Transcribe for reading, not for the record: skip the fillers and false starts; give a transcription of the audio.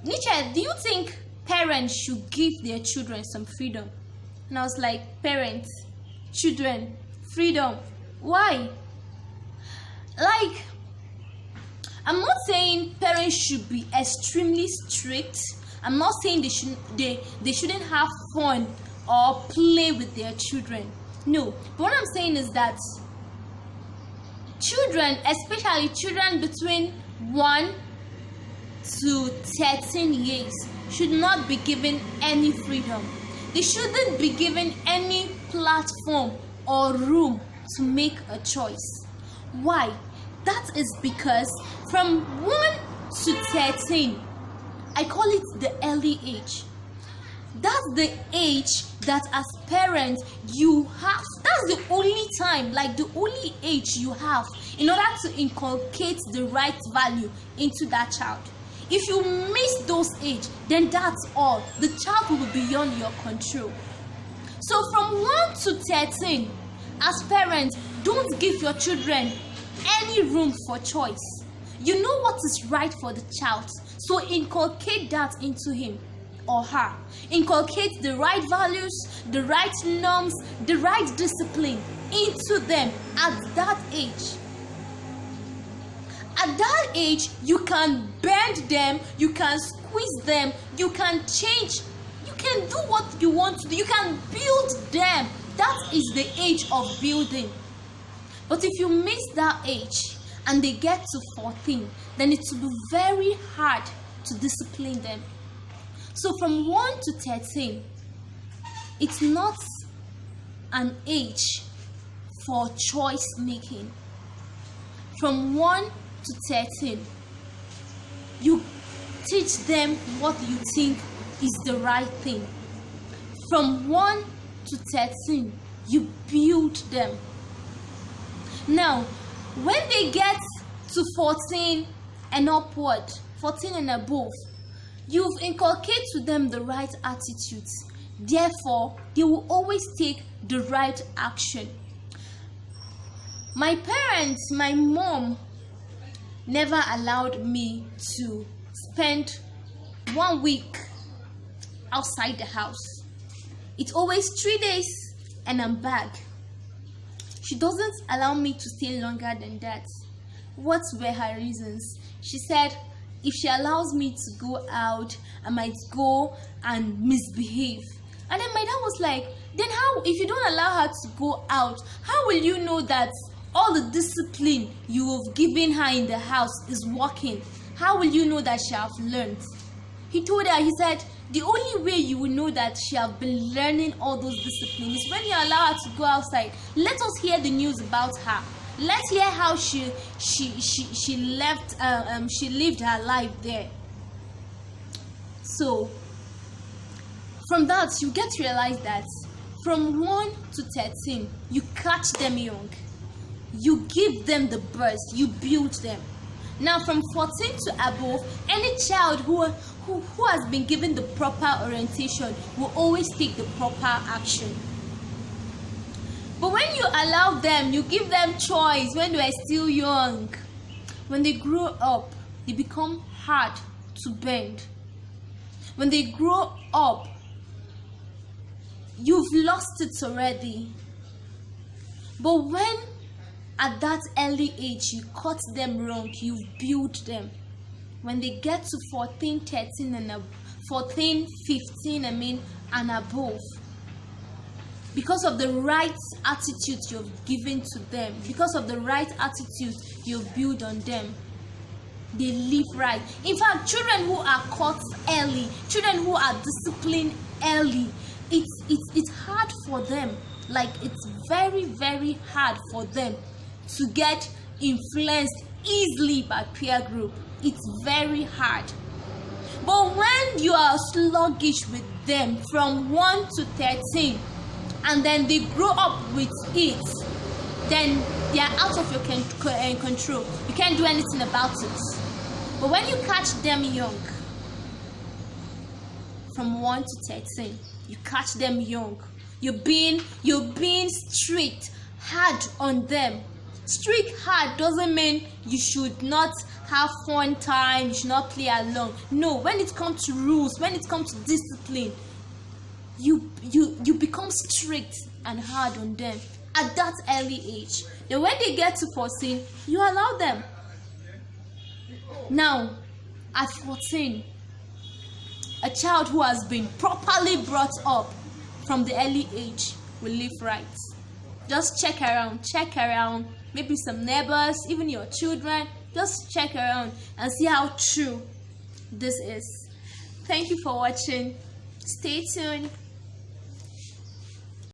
Nietzsche, do you think parents should give their children some freedom? And I was like, parents, children, freedom. Why? Like, I'm not saying parents should be extremely strict. I'm not saying they shouldn't have fun or play with their children. No. But what I'm saying is that children, especially children between 1 to 13 years, should not be given any freedom. They shouldn't be given any platform or room to make a choice. Why? That is because from 1 to 13, I call it the early age. That's the age that as parents you have. That's the only time, like the only age you have in order to inculcate the right value into that child. If you miss those age, then that's all. The child will be beyond your control. So from 1 to 13, as parents, don't give your children any room for choice. You know what is right for the child, so inculcate that into him or her. Inculcate the right values, the right norms, the right discipline into them at that age. At that age, you can bend them, you can squeeze them, you can change, you can do what you want to do, you can build them. That is the age of building. But if you miss that age and they get to 14, then it will be very hard to discipline them. So from 1 to 13, it's not an age for choice making. From 1 to 13, you teach them what you think is the right thing. From 1 to 13, you build them. Now, when they get to 14 and upward, 14 and above, you've inculcated to them the right attitudes. Therefore, they will always take the right action. My parents, my mom, never allowed me to spend 1 week outside the house. It's always 3 days and I'm back. She doesn't allow me to stay longer than that. What were her reasons? She said if she allows me to go out, I might go and misbehave. And then my dad was like, then how, if you don't allow her to go out, how will you know that all the discipline you have given her in the house is working? How will you know that she have learned? He told her, he said, the only way you will know that she have been learning all those disciplines is when you allow her to go outside. Let us hear the news about her. Let's hear how she lived her life there. So from that, you get to realize that from 1 to 13, you catch them young. You give them the burst, you build them. Now from 14 to above, any child who has been given the proper orientation will always take the proper action. But when you allow them, you give them choice when they are still young. When they grow up, they become hard to bend. When they grow up, you've lost it already. But when at that early age you cut them wrong, you've built them. When they get to 14, 13 and 14, 15, and above, because of the right attitude you've given to them, because of the right attitude you've built on them, they live right. In fact, children who are caught early, children who are disciplined early, it's hard for them. Like, it's very, very hard for them to get influenced easily by peer group. It's very hard. But when you are sluggish with them from 1 to 13, and then they grow up with it, then they are out of your control. You can't do anything about it. But when you catch them young, from 1 to 13, you catch them young. You're being strict, hard on them. Strict hard doesn't mean you should not have fun time, you should not play along. No, when it comes to rules, when it comes to discipline, you become strict and hard on them at that early age. Then when they get to 14, you allow them. Now, at 14, a child who has been properly brought up from the early age will live right. Just check around, maybe some neighbors, even your children. Just check around and see how true this is. Thank you for watching. Stay tuned.